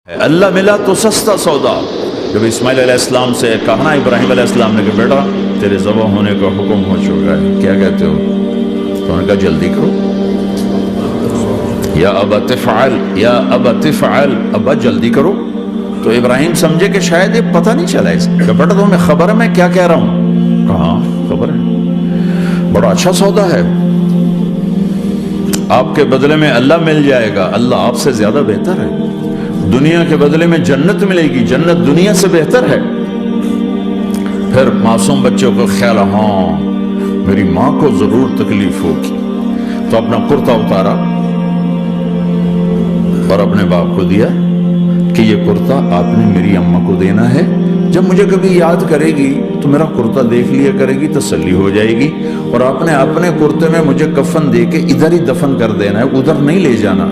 اللہ ملا تو سستا سودا. جب اسماعیل علیہ السلام سے کہا نا ابراہیم علیہ السلام نے کہ بیٹا تیرے ذبح ہونے کا حکم ہو چکا ہے, کیا کہتے ہو؟ تو انہوں نے کہا جلدی کرو. یا ابا تفعل, یا ابا تفعل, ابا جلدی کرو. تو ابراہیم سمجھے کہ شاید یہ پتہ نہیں چلا اس کا. بیٹا تمہیں خبر ہے میں کیا کہہ رہا ہوں؟ کہاں خبر ہے, بڑا اچھا سودا ہے, آپ کے بدلے میں اللہ مل جائے گا. اللہ آپ سے زیادہ بہتر ہے. دنیا کے بدلے میں جنت ملے گی, جنت دنیا سے بہتر ہے. پھر معصوم بچوں کو خیال, ہاں میری ماں کو ضرور تکلیف ہوگی, تو اپنا کرتا اتارا اور اپنے باپ کو دیا کہ یہ کرتا آپ نے میری اماں کو دینا ہے, جب مجھے کبھی یاد کرے گی تو میرا کرتا دیکھ لیا کرے گی, تسلی ہو جائے گی. اور آپ نے اپنے کرتے میں مجھے کفن دے کے ادھر ہی دفن کر دینا ہے, ادھر نہیں لے جانا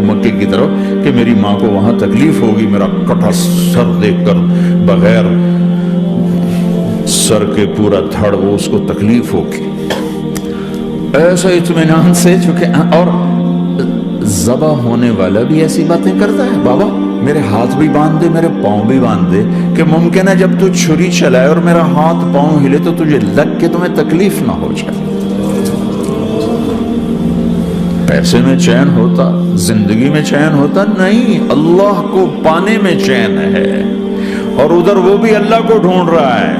مکے کی طرف کہ میری ماں کو وہاں تکلیف ہوگی, میرا کٹا سر دیکھ کر بغیر سر کے پورا دھڑ وہ اس کو تکلیف ہوگی. ایسا اطمینان سے چکے. اور ذبح ہونے والا بھی ایسی باتیں کرتا ہے, بابا میرے ہاتھ بھی باندھ دے, میرے پاؤں بھی باندھ دے, کہ ممکن ہے جب تو چھری چلائے اور میرا ہاتھ پاؤں ہلے تو تجھے لگ کے تمہیں تکلیف نہ ہو جائے. پیسے میں چین ہوتا, زندگی میں چین ہوتا نہیں, اللہ کو پانے میں چین ہے. اور ادھر وہ بھی اللہ کو ڈھونڈ رہا ہے.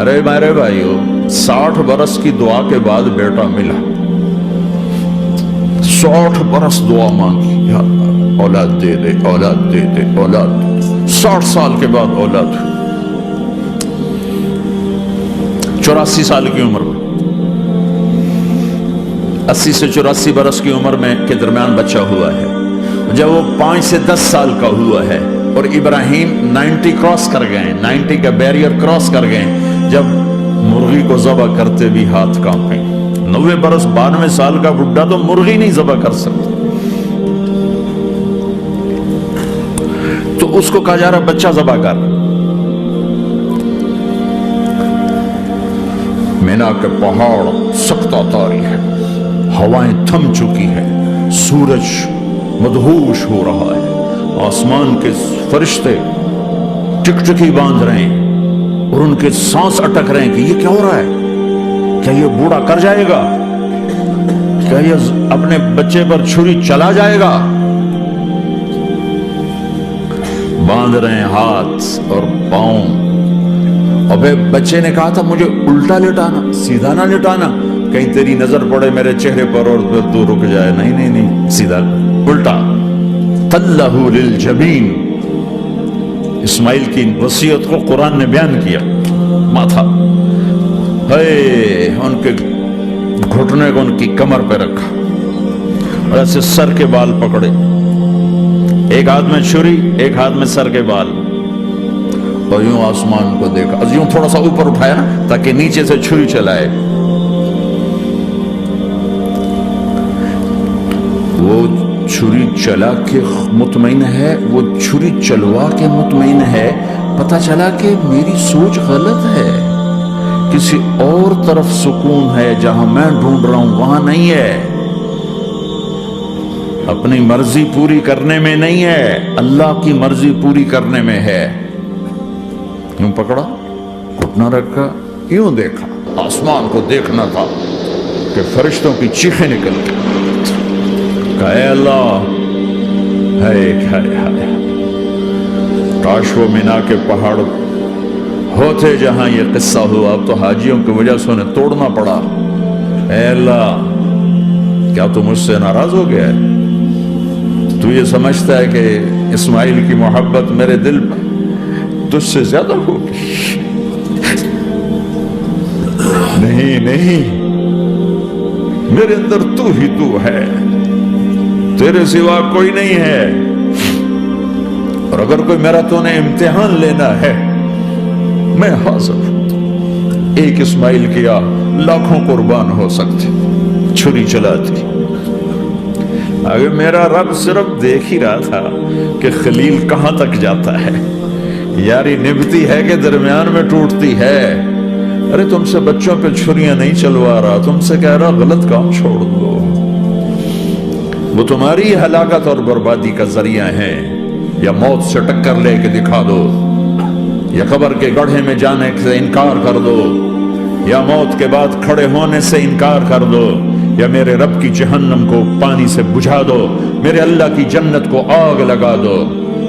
ارے میرے بھائیو, 60 برس کی دعا کے بعد بیٹا ملا, 60 برس دعا مانگی, یا اللہ اولاد دے دے, اولاد دے دے, اولاد. 60 سال کے بعد اولاد ہوئی. 84 سال کی عمر میں, 80 سے 84 برس کی عمر میں کے درمیان بچہ ہوا ہے. جب وہ 5 سے 10 سال کا ہوا ہے اور ابراہیم 90 کراس کر گئے, 90 کا بیریئر کراس کر گئے, جب مرغی کو ذبح کرتے بھی ہاتھ کانپے. 90 برس 92 سال کا بڈھا تو مرغی نہیں ذبح کر سکتا. تو اس کو کہا جا رہا بچہ ذبح کر. مینا کے پہاڑ سکتہ طاری ہے, ہوائیں تھم چکی ہے, سورج مدہوش ہو رہا ہے, آسمان کے فرشتے ٹکٹکی باندھ رہے ہیں اور ان کے سانس اٹک رہے ہیں کہ یہ کیا ہو رہا ہے, کیا یہ بوڑھا کر جائے گا, کیا یہ اپنے بچے پر چھری چلا جائے گا. باندھ رہے ہیں ہاتھ اور پاؤں. اور بچے نے کہا تھا مجھے الٹا لٹانا, سیدھا نہ لٹانا, کہیں تیری نظر پڑے میرے چہرے پر اور پھر تو رک جائے. نہیں نہیں نہیں, سیدھا الٹا. تلہ للجبین, اسماعیل کی وصیت کو قرآن نے بیان کیا. ماتھا ہے ان کے گھٹنے کو ان کی کمر پہ رکھا اور ایسے سر کے بال پکڑے, ایک ہاتھ میں چھری ایک ہاتھ میں سر کے بال, اور یوں آسمان کو دیکھا, یوں تھوڑا سا اوپر اٹھایا نا تاکہ نیچے سے چھری چلائے. وہ چھری چلا کے مطمئن ہے, وہ چھری چلوا کے مطمئن ہے. پتہ چلا کہ میری سوچ غلط ہے, کسی اور طرف سکون ہے, جہاں میں ڈھونڈ رہا ہوں وہاں نہیں ہے. اپنی مرضی پوری کرنے میں نہیں ہے, اللہ کی مرضی پوری کرنے میں ہے. یوں پکڑا, گھٹنا رکھا, یوں دیکھا, آسمان کو دیکھنا تھا کہ فرشتوں کی چیخیں نکل گئی. کہا اے اللہ, ہائے ہائے ہائے, کاش وہ مینا کے پہاڑ ہوتے جہاں یہ قصہ ہوا. اب تو حاجیوں کی وجہ سے انہیں توڑنا پڑا. اے اللہ, کیا تو مجھ سے ناراض ہو گیا ہے؟ تو یہ سمجھتا ہے کہ اسماعیل کی محبت میرے دل میں تجھ سے زیادہ ہوگی؟ نہیں نہیں, میرے اندر تو ہی تو ہے, تیرے سوا کوئی نہیں ہے. اور اگر کوئی میرا تو نے امتحان لینا ہے میں حاضر ہوں. ایک اسماعیل کیا لاکھوں قربان ہو سکتے, چھری چلاتی. اگر میرا رب صرف دیکھ ہی رہا تھا کہ خلیل کہاں تک جاتا ہے, یاری نبھتی ہے کہ درمیان میں ٹوٹتی ہے. ارے تم سے بچوں پہ چھریاں نہیں چلوا رہا, تم سے کہہ رہا غلط کام چھوڑ دو, وہ تمہاری ہلاکت اور بربادی کا ذریعہ ہیں. یا موت سے ٹکر لے کے دکھا دو، یا قبر کے گڑھے میں جانے سے انکار کر دو، یا موت کے بعد کھڑے ہونے سے انکار کر دو، یا میرے رب کی جہنم کو پانی سے بجھا دو، میرے اللہ کی جنت کو آگ لگا دو،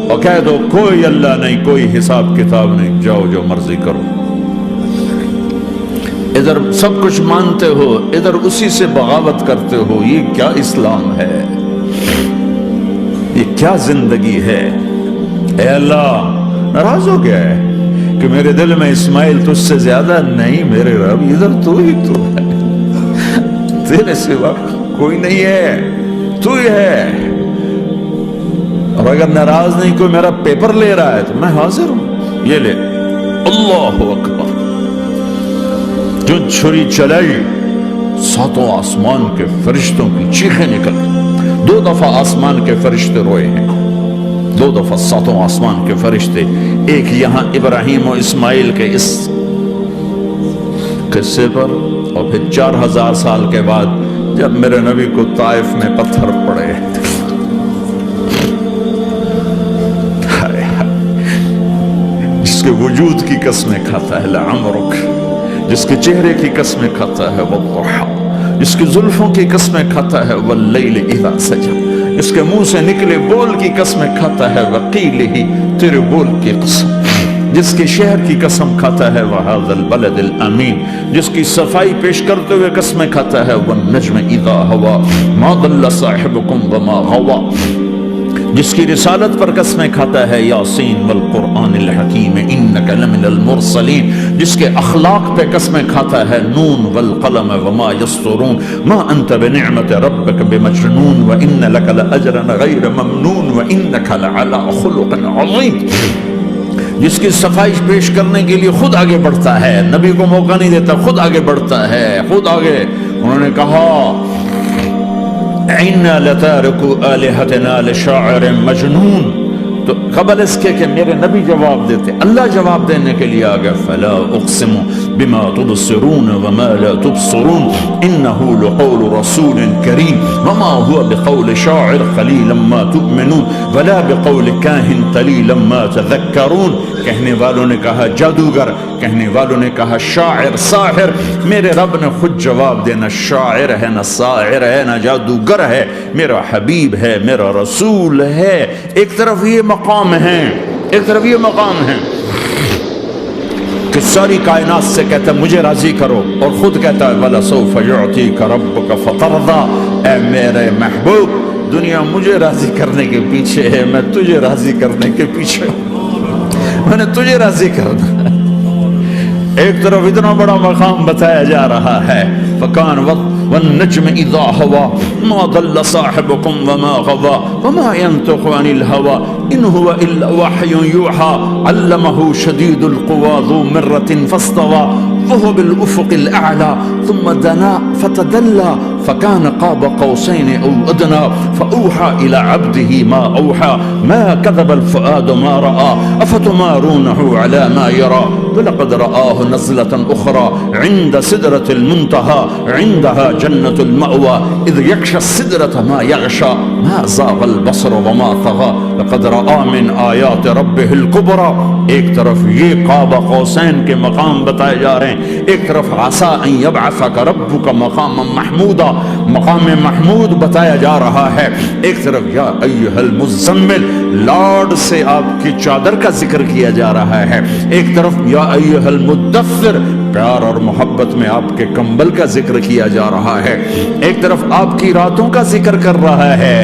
اور کہہ دو کوئی اللہ نہیں، کوئی حساب کتاب نہیں، جاؤ جو مرضی کرو۔ ادھر سب کچھ مانتے ہو، ادھر اسی سے بغاوت کرتے ہو، یہ کیا اسلام ہے؟ یہ کیا زندگی ہے؟ اے اللہ ناراض ہو گیا ہے کہ میرے دل میں اسماعیل تجھ سے زیادہ نہیں، میرے رب ادھر تو ہی تو ہے، تیرے سوا کوئی نہیں ہے، تو ہی ہے۔ اور اگر ناراض نہیں کوئی میرا پیپر لے رہا ہے تو میں حاضر ہوں، یہ لے۔ اللہ اکبر۔ جو چھری چلائی، ساتوں آسمان کے فرشتوں کی چیخیں نکل، 2 دفعہ آسمان کے فرشتے روئے ہیں، 2 دفعہ ساتوں آسمان کے فرشتے، ایک یہاں ابراہیم و اسماعیل کے اس قصے پر، اور پھر 4000 سال کے بعد جب میرے نبی کو طائف میں پتھر پڑے۔ جس کے وجود کی قسمیں کھاتا ہے لعمرک، جس کے چہرے کی قسمیں کھاتا ہے والضحى، جس کی زلفوں کی قسمیں کھاتا ہے واللیل اذا سجى، اس کے منہ سے نکلے بول کی قسمیں کھاتا ہے وقیلہ، تیرے بول کی قسم، جس کے شہر کی قسم کھاتا ہے وہذا البلد الامین، جس کی صفائی پیش کرتے ہوئے قسمیں کھاتا ہے والنجم اذا ہوا ما ضل صاحبکم وما غوا، جس کی رسالت پر قسمیں کھاتا ہے یاسین والقرآن الحکیم انک لمن المرسلین، جس کے اخلاق پہ قسمیں کھاتا ہے نون والقلم وما یسطرون ما انت بنعمت ربک بمجنون وان لک لاجرا غیر ممنون وانک لعلی خلق عظیم، جس کی صفائی پیش کرنے کے لیے خود آگے بڑھتا ہے، نبی کو موقع نہیں دیتا، خود آگے بڑھتا ہے، خود آگے۔ انہوں نے کہا اِنَّا لَتَارِكُ آلِهَتِنَا لِشَاعِرٍ مَجْنُونَ، تو قبل اس کے کہ میرے نبی جواب دیتے، اللہ جواب دینے کے لیے آگے فَلَا أُقْسِمُ بِمَا تُبْصِرُونَ وَمَا لَا تُبْصِرُونَ إِنَّهُ لَقَوْلُ رَسُولٍ كَرِيمٍ وَمَا هُوَ بِقَوْلِ شَاعِرٍ قَلِيلًا مَا تُؤْمِنُونَ وَلَا بِقَوْلِ كَاهِنٍ قَلِيلًا مَا تَذَكَّرُونَ۔ کہنے والوں نے کہا جادوگر، کہنے والوں نے کہا شاعر، ساحر، میرے رب نے خود جواب دینا شاعر ہے نہ ساحر ہے نہ جادوگر ہے، میرا حبیب ہے، میرا رسول ہے۔ ایک طرف یہ مقام ہے، ایک طرف یہ مقام ہے کہ ساری کائنات سے کہتا ہے مجھے راضی کرو، اور خود کہتا ہے وَلَسَوْفَ يُعْطِيكَ رَبُّكَ فَتَرْضَىٰ، اے میرے محبوب دنیا مجھے راضی کرنے کے پیچھے ہے، میں تجھے راضی کرنے کے پیچھے ہوں، میں نے تجھے راضی کرنا۔ ایک طرف اتنا بڑا مقام بتایا جا رہا ہے فَكَانَ وَالنَّجْمِ إِذَا هَوَىٰ مَا ضَلَّ صَاحِبُكُمْ وَمَا غَوَىٰ وَمَا يَنطِقُ عَنِ الْهَوَىٰ إِنْ هُوَ إِلَّا وَحْيٌ يُوحَىٰ عَلَّمَهُ شَدِيدُ الْقُوَىٰ ذُو مِرَّةٍ فَاسْتَوَىٰ وَهُوَ بِالْأُفُقِ الْأَعْلَىٰ ثُمَّ دَنَا فَتَدَلَّىٰ فَكَانَ قَابَ قَوْسَيْنِ أَوْ أَدْنَىٰ فَأَوْحَىٰ إِلَىٰ عَبْدِهِ مَا أَوْحَىٰ مَا كَذَبَ الْفُؤَادُ مَا رَأَىٰ أَفَتُمَارُونَهُ عَلَىٰ مَا يَرَىٰ وَلَقَدْ رَآهُ نَزْلَةً أُخْرَىٰ عِندَ سِدْرَةِ الْمُنتَهَىٰ عِندَهَا جَنَّةُ الْمَأْوَىٰ إِذْ يَغْشَى السِّدْرَةَ مَا يَغْشَىٰ مَا زَاغَ الْبَصَرُ وَمَا طَغَىٰ لَقَدْ رَآ مِنْ آيَاتِ رَبِّهِ الْكُبْرَىٰ۔ ایک طرف یہ قاب قوسین کے مقام بتائے جا رہے ہیں، ایک طرف عَسَىٰ أَن يَبْعَثَكَ رَبُّكَ مَقَامًا مَحْمُودًا، مقام محمود بتایا جا رہا ہے، ایک طرف یا ایھا المزمل لاڈ سے آپ کی چادر کا ذکر کیا جا رہا ہے، ایک طرف یا ایھا المدثر پیار اور محبت میں آپ کے کمبل کا ذکر کیا جا رہا ہے، ایک طرف آپ کی راتوں کا ذکر کر رہا ہے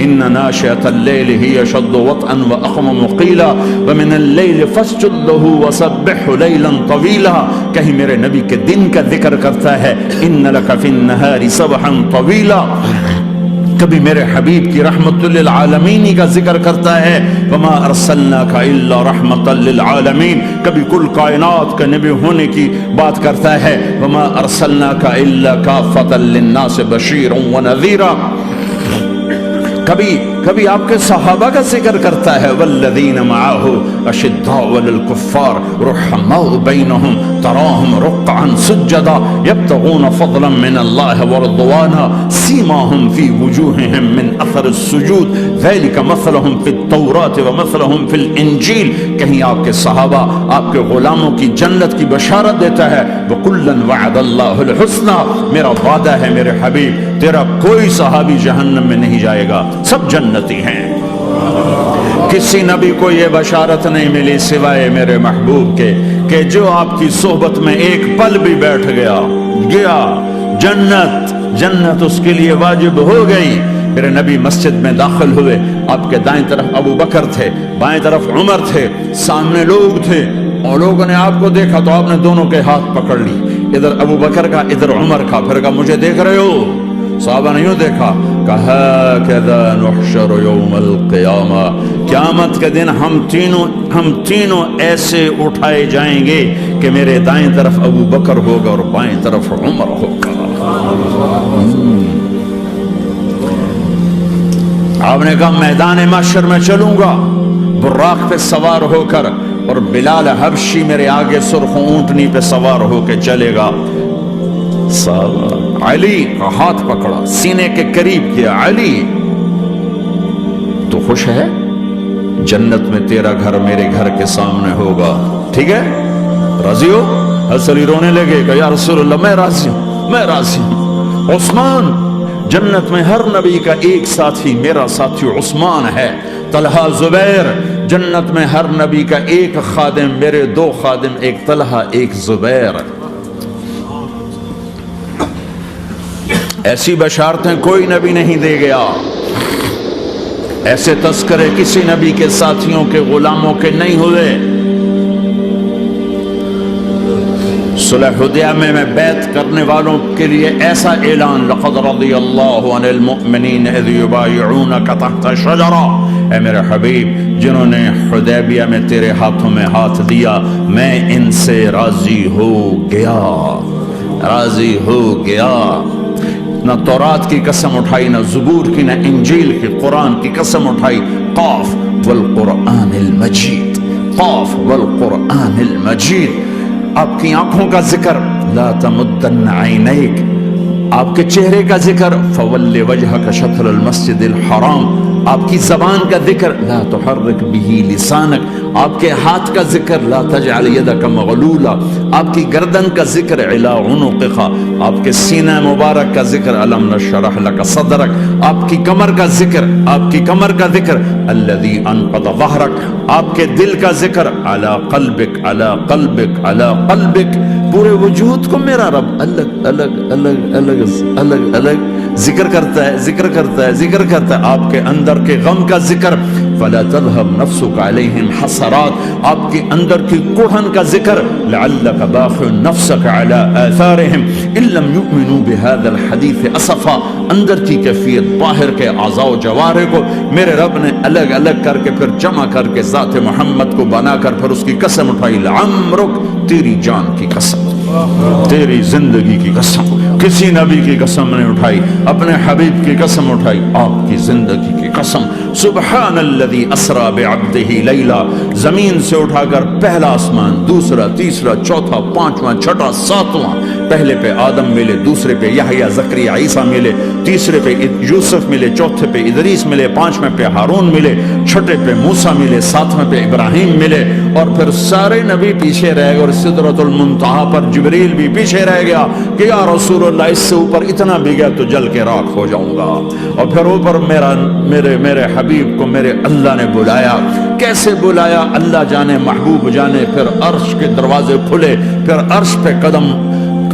ان ناشئۃ اللیل ہی اشد وطئا واقوم قیلا ومن اللیل فاسجد لہ وسبحہ لیلا طویلا۔ کہیں میرے نبی کے دن کا ذکر کرتا ہے ان لک فی النہار سبحا طویلا، کبھی میرے حبیب کی رحمت للعالمین کا ذکر کرتا ہے وما ارسلناک الا رحمت للعالمین، کبھی کل کائنات کا نبی ہونے کی بات کرتا ہے وما ارسلناک الا کافۃ للناس بشیرا ونذیرا، کبھی کبھی آپ کے صحابہ کا ذکر کرتا ہے والذین معہ اشداء علی الکفار رحماء بینہم تراہم رکعا سجدا یبتغون فضلا من اللہ ورضوانا سیماہم فی وجوہہم من اثر السجود ذلک مثلہم فی التوراۃ ومثلہم فی الانجیل. کہیں آپ کے صحابہ آپ کے غلاموں کی جنت کی بشارت دیتا ہے وَكُلًّا وَعَدَ اللَّهُ الْحُسْنَى. میرا وعدہ ہے میرے حبیب تیرا کوئی صحابی جہنم میں نہیں جائے گا، سب جنتی ہیں. کسی نبی کو یہ بشارت نہیں ملی سوائے میرے محبوب کے کہ جو آپ کی صحبت میں ایک پل بھی بیٹھ گیا جنت اس کے لیے واجب ہو گئی. میرے نبی مسجد میں داخل ہوئے، آپ کے دائیں طرف ابو بکر تھے، بائیں طرف عمر تھے، سامنے لوگ تھے، اور لوگوں نے آپ کو دیکھا تو آپ نے دونوں کے ہاتھ پکڑ لی، ادھر ابو بکر کا ادھر عمر کا. پھر کہا مجھے دیکھ رہے ہو؟ صحابہ نے یوں دیکھا، کہا کذا نحشر یوم القیامہ، قیامت کے دن ہم تینوں ایسے اٹھائے جائیں گے کہ میرے دائیں طرف ابو بکر ہوگا اور بائیں طرف عمر ہوگا. آپ نے کہا میدان محشر میں چلوں گا براق پہ سوار ہو کر، اور بلال حبشی میرے آگے سرخ اونٹنی پہ سوار ہو کے چلے گا. علی کا ہاتھ پکڑا، سینے کے قریب کیا. علی تو خوش ہے؟ جنت میں تیرا گھر میرے گھر کے سامنے ہوگا، ٹھیک ہے؟ راضی ہو؟ حضرت علی رونے لگے کہ یا رسول اللہ میں راضی ہوں. عثمان، جنت میں ہر نبی کا ایک ساتھی میرا ساتھی عثمان ہے. طلحہ، زبیر، جنت میں ہر نبی کا ایک خادم میرے دو خادم، ایک طلحہ ایک زبیر. ایسی بشارتیں کوئی نبی نہیں دے گیا، ایسے تذکرے کسی نبی کے ساتھیوں کے غلاموں کے نہیں ہوئے. صلح حدیبیہ میں بیعت کرنے والوں کے لیے ایسا اعلان لقد رضی اللہ عن المؤمنین اذ یبایعونک تحت شجرہ. اے میرے حبیب، جنہوں نے حدیبیہ میں تیرے ہاتھوں میں ہاتھ دیا میں ان سے راضی ہو گیا. نہ تورات کی قسم اٹھائی، نہ زبور کی، نہ انجیل کی، قرآن کی قسم اٹھائی. قاف والقرآن المجید، قاف والقرآن المجید. آپ کی آنکھوں کا ذکر لا تمدن عینیک، آپ کے چہرے کا ذکر فول وجہک شطر المسجد الحرام. آپ کی زبان کا ذکر لا تحرک بہ لسانک، آپ کے ہاتھ کا ذکر لا تجعل یدک مغلولا، آپ کی گردن کا ذکر علی عنقک، آپ کے سینہ مبارک کا ذکر الم نشرح لک صدرک، آپ کی کمر کا ذکر الذی انقض ظہرک، آپ کے دل کا ذکر علی قلبک. پورے وجود کو میرا رب الگ ذکر کرتا ہے. آپ کے اندر کے غم کا ذکر فلا تذهب نفسك عليهم حسرات، آپ کے اندر کی کوڑھن کا ذکر لعلك باخع نفسك على آثارهم ان لم يؤمنوا بهذا الحديث اسفا. اندر کی کیفیت باہر کے اعضاء و جوارح کو میرے رب نے الگ الگ کر کے پھر جمع کر کے ذات محمد کو بنا کر پھر اس کی قسم اٹھائی. لعمرک، تیری جان کی قسم، تیری زندگی کی قسم. کسی نبی کی قسم نہیں اٹھائی، اپنے حبیب کی قسم اٹھائی، آپ کی زندگی کی قسم. سبحان الذی اسری بعبدہ لیلا، زمین سے اٹھا کر پہلا آسمان، دوسرا، تیسرا، چوتھا، پانچواں، چھٹا، ساتواں. پہلے پہ آدم ملے، دوسرے پہ یحییٰ، زکریا، عیسیٰ ملے، تیسرے پہ یوسف ملے، چوتھے پہ ادریس ملے، پانچویں پہ ہارون ملے، چھٹے پہ موسیٰ ملے، ساتویں پہ ابراہیم ملے، اور پھر سارے نبی پیچھے رہ گئے، اور سدرۃ المنتہا پر جبریل بھی پیچھے رہ گیا کہ یا رسول اللہ اس سے اوپر اتنا بھی گیا تو جل کے راکھ ہو جاؤں گا. اور پھر اوپر میرے حبیب کو میرے اللہ نے بلایا. کیسے بلایا اللہ جانے، محبوب جانے. پھر عرش کے دروازے کھلے، پھر عرش پہ قدم.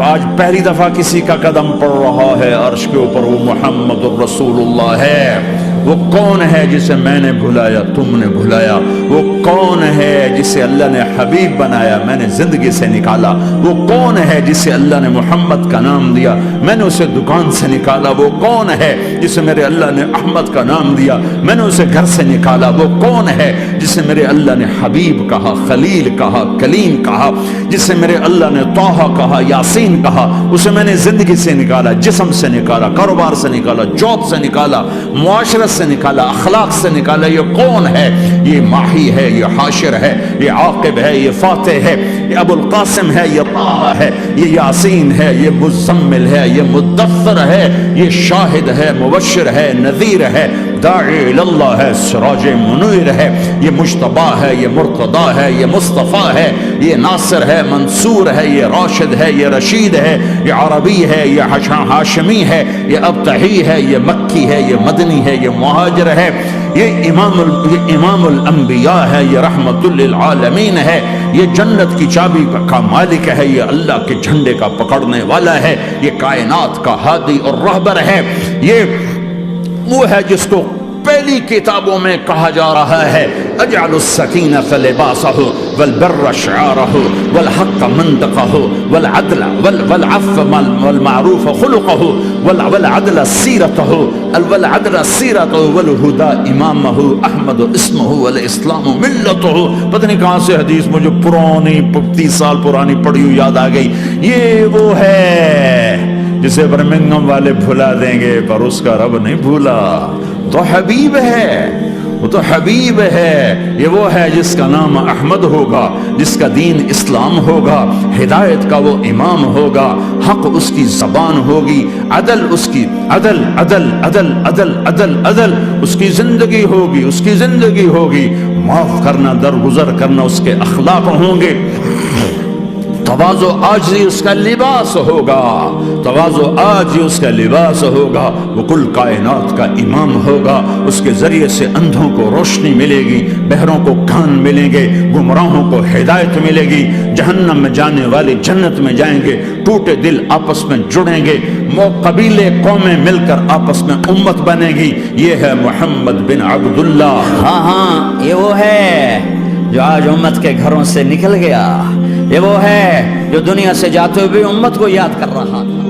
آج پہلی دفعہ کسی کا قدم پڑ رہا ہے عرش کے اوپر، وہ محمد الرسول اللہ ہے. وہ کون ہے جسے میں نے بھلایا، تم نے بھلایا؟ وہ کون ہے جسے اللہ نے حبیب بنایا، میں نے زندگی سے نکالا؟ وہ کون ہے جسے اللہ نے محمد کا نام دیا، میں نے اسے دکان سے نکالا؟ وہ کون ہے جسے میرے اللہ نے احمد کا نام دیا، میں نے اسے گھر سے نکالا؟ وہ کون ہے جسے میرے اللہ نے حبیب کہا، خلیل کہا، کلیم کہا، جسے میرے اللہ نے طٰہٰ کہا، یاسین کہا؟ اسے میں نے زندگی سے نکالا، جسم سے نکالا، کاروبار سے نکالا، جاب سے نکالا، معاشرت سے نکالا, اخلاق سے نکالا. یہ کون ہے؟ یہ ماہی ہے, یہ حاشر ہے, یہ عاقب ہے, یہ فاتح ہے, یہ ابو القاسم ہے, یہ طه ہے, یہ یاسین ہے, یہ مزمل ہے, یہ مدثر ہے, یہ شاہد ہے, مبشر ہے, نذیر ہے, داعی اللہ ہے, سراج منیر ہے, یہ مجتبی ہے, یہ مرتضی ہے, یہ مصطفیٰ ہے, یہ ناصر ہے, منصور ہے, یہ راشد ہے, یہ رشید ہے, یہ عربی ہے, یہ ہاشمی ہے, یہ ابتحی ہے, یہ مکی ہے, یہ مدنی ہے, یہ مہاجر ہے, یہ امام الانبیاء ہے, یہ رحمت للعالمین ہے, یہ جنت کی چابی کا مالک ہے, یہ اللہ کے جھنڈے کا پکڑنے والا ہے, یہ کائنات کا ہادی اور رہبر ہے. یہ وہ ہے جس کو پہلی کتابوں میں کہا جا رہا ہے اجعل السکینۃ لباسہ والبر شعارہ والحق منطقہ والعدل والعفو والمعروف خلقہ والعدل سیرتہ والہدى امامہ احمد اسمہ والاسلام ملتہ. پتہ نہیں کہاں سے حدیث مجھے پرانی 30 سال پرانی پڑھی ہوئی یاد آ گئی. یہ وہ ہے جسے برمنگم والے بھلا دیں گے پر اس کا رب نہیں بھولا. تو حبیب ہے, وہ تو حبیب ہے. یہ وہ ہے جس کا نام احمد ہوگا, جس کا دین اسلام ہوگا, ہدایت کا وہ امام ہوگا, حق اس کی زبان ہوگی, عدل اس کی عدل عدل عدل عدل عدل عدل اس کی زندگی ہوگی, اس کی زندگی ہوگی. معاف کرنا, درگزر کرنا اس کے اخلاق ہوں گے. تواضع عاجزی اس کا لباس ہوگا, تواضع عاجزی اس کا لباس ہوگا. وہ کل کائنات کا امام ہوگا. اس کے ذریعے سے اندھوں کو روشنی ملے گی, بہروں کو کان ملیں گے, گمراہوں کو ہدایت ملے گی, جہنم میں جانے والے جنت میں جائیں گے, ٹوٹے دل آپس میں جڑیں گے, قبیلے قومیں مل کر آپس میں امت بنے گی. یہ ہے محمد بن عبداللہ. ہاں یہ وہ ہے جو آج امت کے گھروں سے نکل گیا. یہ وہ ہے جو دنیا سے جاتے ہوئے امت کو یاد کر رہا تھا.